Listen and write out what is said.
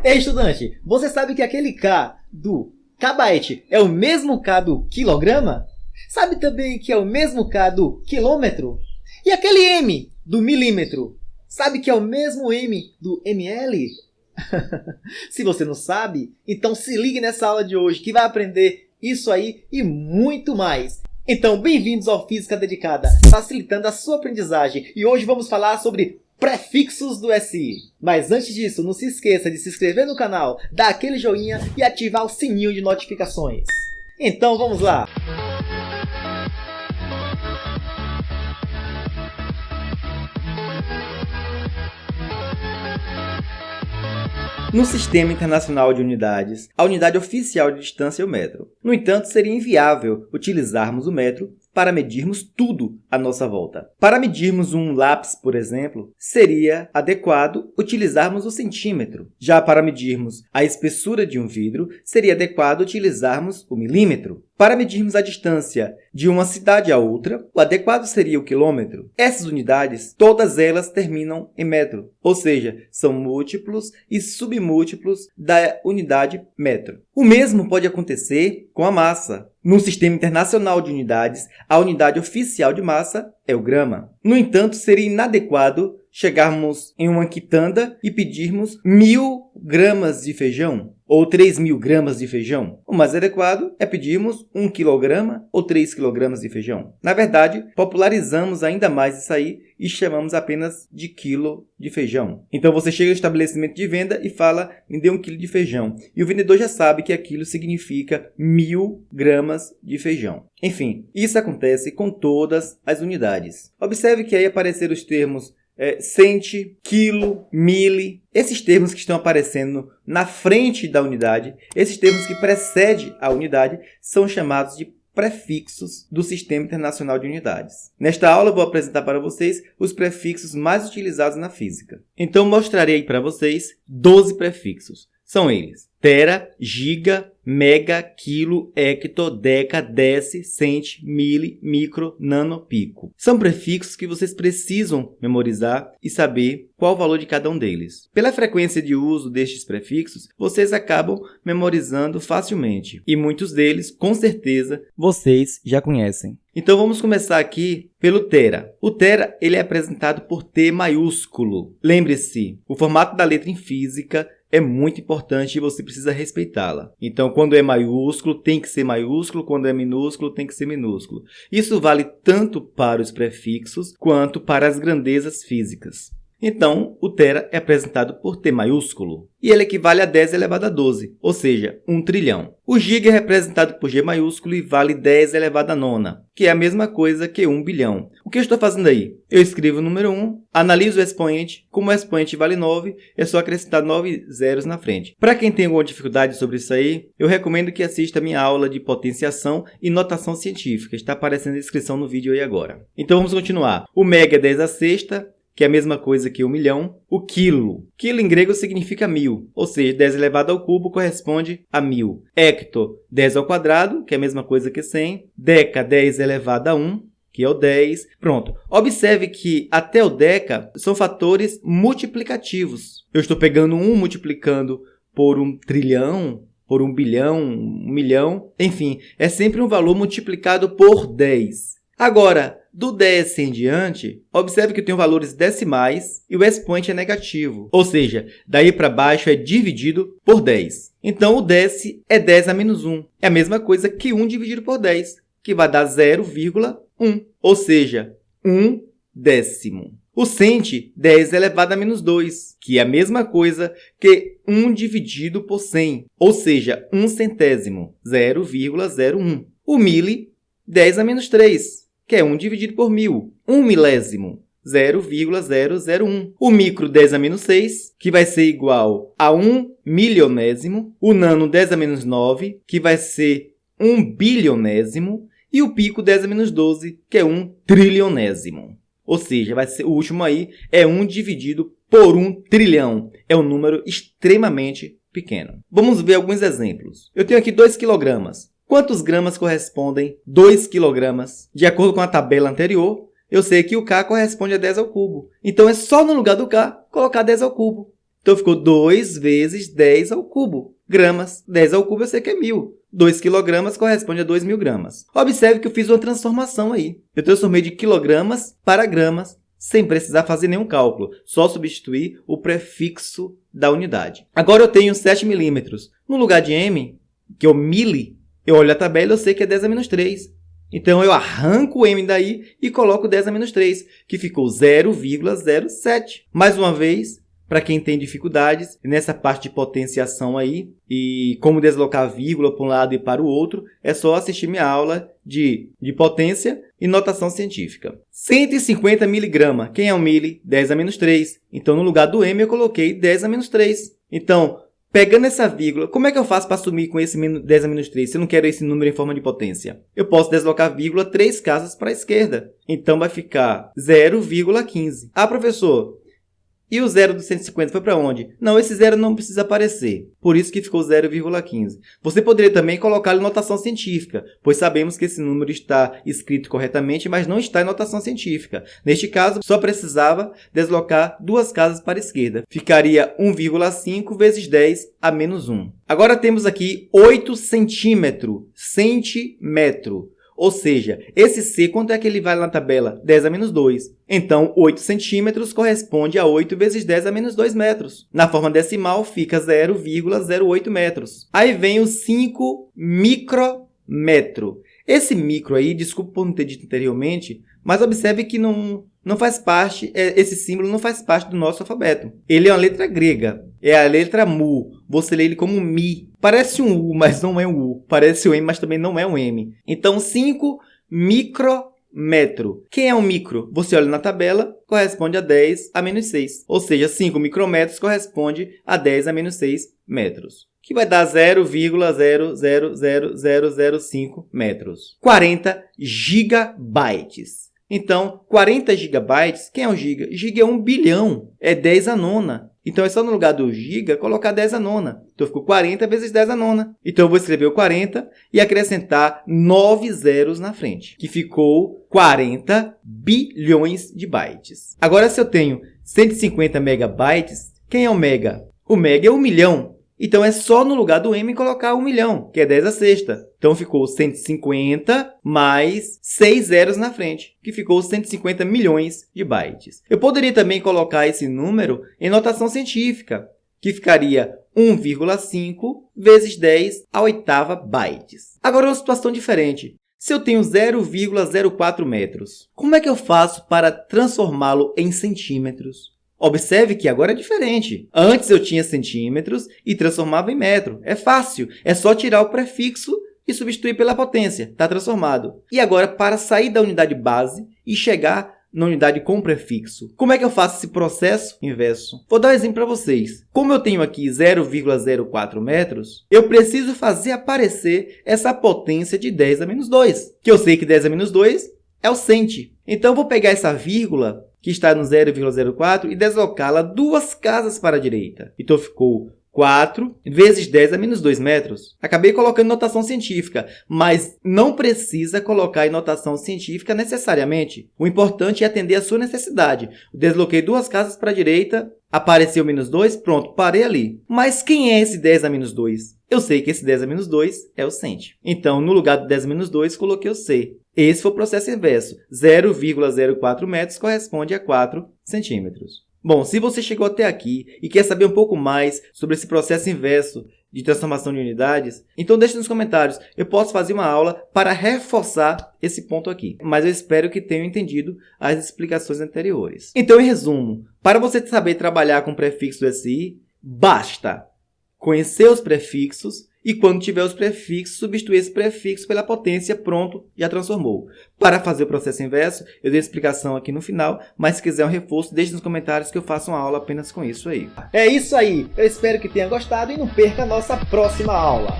Ei, estudante, você sabe que aquele K do kbyte é o mesmo K do quilograma? Sabe também que é o mesmo K do quilômetro? E aquele M do milímetro, sabe que é o mesmo M do ml? Se você não sabe, então se ligue nessa aula de hoje que vai aprender isso aí e muito mais. Então, bem-vindos ao Física Dedicada, facilitando a sua aprendizagem. E hoje vamos falar sobre prefixos do SI. Mas antes disso, não se esqueça de se inscrever no canal, dar aquele joinha e ativar o sininho de notificações. Então vamos lá! No Sistema Internacional de Unidades, a unidade oficial de distância é o metro. No entanto, seria inviável utilizarmos o metro para medirmos tudo à nossa volta. Para medirmos um lápis, por exemplo, seria adequado utilizarmos o centímetro. Já para medirmos a espessura de um vidro, seria adequado utilizarmos o milímetro. Para medirmos a distância de uma cidade a outra, o adequado seria o quilômetro. Essas unidades, todas elas terminam em metro, ou seja, são múltiplos e submúltiplos da unidade metro. O mesmo pode acontecer com a massa. No Sistema Internacional de Unidades, a unidade oficial de massa é o grama. No entanto, seria inadequado chegarmos em uma quitanda e pedirmos 1000 gramas de feijão ou 3.000 gramas de feijão. O mais adequado é pedirmos 1 quilograma ou 3 quilogramas de feijão. Na verdade, popularizamos ainda mais isso aí e chamamos apenas de quilo de feijão. Então você chega ao estabelecimento de venda e fala, me dê 1 quilo de feijão. E o vendedor já sabe que aquilo significa 1000 gramas de feijão. Enfim, isso acontece com todas as unidades. Observe que aí apareceram os termos centi, quilo, mili. Esses termos que estão aparecendo na frente da unidade, esses termos que precedem a unidade, são chamados de prefixos do Sistema Internacional de Unidades. Nesta aula eu vou apresentar para vocês os prefixos mais utilizados na física. Então mostrarei para vocês 12 prefixos. São eles: tera, giga, mega, quilo, hecto, deca, deci, centi, mili, micro, nano, pico. São prefixos que vocês precisam memorizar e saber qual o valor de cada um deles. Pela frequência de uso destes prefixos, vocês acabam memorizando facilmente. E muitos deles, com certeza, vocês já conhecem. Então vamos começar aqui pelo tera. O tera ele é apresentado por T maiúsculo. Lembre-se, o formato da letra em física é muito importante e você precisa respeitá-la. Então, quando é maiúsculo, tem que ser maiúsculo. Quando é minúsculo, tem que ser minúsculo. Isso vale tanto para os prefixos quanto para as grandezas físicas. Então, o tera é apresentado por T maiúsculo e ele equivale a 10 elevado a 12, ou seja, 1 trilhão. O giga é representado por G maiúsculo e vale 10 elevado a 9, que é a mesma coisa que 1 bilhão. O que eu estou fazendo aí? Eu escrevo o número 1, analiso o expoente, como o expoente vale 9, é só acrescentar 9 zeros na frente. Para quem tem alguma dificuldade sobre isso aí, eu recomendo que assista a minha aula de potenciação e notação científica. Está aparecendo na descrição no vídeo aí agora. Então vamos continuar. O mega é 10 a sexta, que é a mesma coisa que 1 milhão. O quilo. Quilo em grego significa 1000, ou seja, 10 elevado ao cubo corresponde a 1000. Hecto, 10 ao quadrado, que é a mesma coisa que 100. Deca, 10 elevado a 1, que é o 10. Pronto. Observe que até o deca são fatores multiplicativos. Eu estou pegando 1 multiplicando por 1 trilhão, por 1 bilhão, 1 milhão. Enfim, é sempre um valor multiplicado por 10. Agora, do 10 em diante, observe que eu tenho valores decimais e o expoente é negativo. Ou seja, daí para baixo é dividido por 10. Então, o deci é 10 a menos 1. É a mesma coisa que 1 dividido por 10, que vai dar 0,1. Ou seja, 1 décimo. O centi, 10 elevado a menos 2, que é a mesma coisa que 1 dividido por 100. Ou seja, 1 centésimo, 0,01. O mili, 10 a menos 3. Que é 1 dividido por 1000. 1 milésimo, 0,001. O micro, 10 a menos 6, que vai ser igual a 1 milionésimo. O nano, 10 a menos 9, que vai ser 1 bilionésimo. E o pico, 10 a menos 12, que é 1 trilionésimo. Ou seja, vai ser, o último aí é 1 dividido por 1 trilhão. É um número extremamente pequeno. Vamos ver alguns exemplos. Eu tenho aqui 2 quilogramas. Quantos gramas correspondem 2 quilogramas? De acordo com a tabela anterior, eu sei que o K corresponde a 10 ao cubo. Então, é só no lugar do K colocar 10 ao cubo. Então ficou 2 vezes 10 ao cubo. Gramas. 10 ao cubo eu sei que é 1.000. 2 quilogramas corresponde a 2.000 gramas. Observe que eu fiz uma transformação aí. Eu transformei de quilogramas para gramas, sem precisar fazer nenhum cálculo. Só substituir o prefixo da unidade. Agora eu tenho 7 milímetros. No lugar de m, que é o mili, eu olho a tabela e eu sei que é 10 a menos 3. Então, eu arranco o m daí e coloco 10 a menos 3, que ficou 0,07. Mais uma vez, para quem tem dificuldades, nessa parte de potenciação aí, e como deslocar a vírgula para um lado e para o outro, é só assistir minha aula de potência e notação científica. 150 miligramas. Quem é o mili? 10 a menos 3. Então, no lugar do m, eu coloquei 10 a menos 3. Então, pegando essa vírgula, como é que eu faço para assumir com esse 10 a menos 3, se eu não quero esse número em forma de potência? Eu posso deslocar a vírgula 3 casas para a esquerda. Então, vai ficar 0,15. Ah, professor, e o 0 do 150 foi para onde? Não, esse 0 não precisa aparecer. Por isso que ficou 0,15. Você poderia também colocá-lo em notação científica, pois sabemos que esse número está escrito corretamente, mas não está em notação científica. Neste caso, só precisava deslocar 2 casas para a esquerda. Ficaria 1,5 vezes 10 a menos 1. Agora temos aqui 8 centímetros. Centímetro. Ou seja, esse C, quanto é que ele vale na tabela? 10 a menos 2. Então, 8 centímetros corresponde a 8 vezes 10 a menos 2 metros. Na forma decimal, fica 0,08 metros. Aí vem o 5 micrômetro. Esse micro aí, desculpa por não ter dito anteriormente, mas observe que não faz parte, esse símbolo não faz parte do nosso alfabeto. Ele é uma letra grega, é a letra mu. Você lê ele como mi. Parece um U, mas não é um U. Parece um M, mas também não é um M. Então, 5 micrômetro. Quem é um micro? Você olha na tabela, corresponde a 10 a menos 6. Ou seja, 5 micrômetros corresponde a 10 a menos 6 metros. Que vai dar 0,000005 metros. 40 gigabytes. Então, 40 gigabytes, quem é um giga? Giga é 1 bilhão, é 10 a nona. Então, é só no lugar do giga colocar 10 a nona. Então, ficou 40 vezes 10 a nona. Então, eu vou escrever o 40 e acrescentar 9 zeros na frente, que ficou 40 bilhões de bytes. Agora, se eu tenho 150 megabytes, quem é o mega? O mega é 1 milhão. Então, é só no lugar do m colocar 1 milhão, que é 10 a sexta. Então, ficou 150 mais 6 zeros na frente, que ficou 150 milhões de bytes. Eu poderia também colocar esse número em notação científica, que ficaria 1,5 vezes 10 a oitava bytes. Agora, uma situação diferente. Se eu tenho 0,04 metros, como é que eu faço para transformá-lo em centímetros? Observe que agora é diferente. Antes eu tinha centímetros e transformava em metro. É fácil, é só tirar o prefixo e substituir pela potência. Está transformado. E agora, para sair da unidade base e chegar na unidade com prefixo, como é que eu faço esse processo inverso? Vou dar um exemplo para vocês. Como eu tenho aqui 0,04 metros, eu preciso fazer aparecer essa potência de 10 a menos 2, que eu sei que 10 a menos 2 é o centi. Então, eu vou pegar essa vírgula que está no 0,04 e deslocá-la 2 casas para a direita. Então, ficou 4 vezes 10 a menos 2 metros. Acabei colocando notação científica, mas não precisa colocar em notação científica necessariamente. O importante é atender a sua necessidade. Desloquei 2 casas para a direita, apareceu menos 2, pronto, parei ali. Mas quem é esse 10 a menos 2? Eu sei que esse 10 a menos 2 é o centi. Então, no lugar do 10 a menos 2, coloquei o C. Esse foi o processo inverso. 0,04 metros corresponde a 4 centímetros. Bom, se você chegou até aqui e quer saber um pouco mais sobre esse processo inverso de transformação de unidades, então deixe nos comentários. Eu posso fazer uma aula para reforçar esse ponto aqui. Mas eu espero que tenham entendido as explicações anteriores. Então, em resumo, para você saber trabalhar com prefixo SI, basta conhecer os prefixos e quando tiver os prefixos, substituir esse prefixo pela potência, pronto, já transformou. Para fazer o processo inverso, eu dei a explicação aqui no final, mas se quiser um reforço, deixe nos comentários que eu faço uma aula apenas com isso aí. É isso aí, eu espero que tenha gostado e não perca a nossa próxima aula.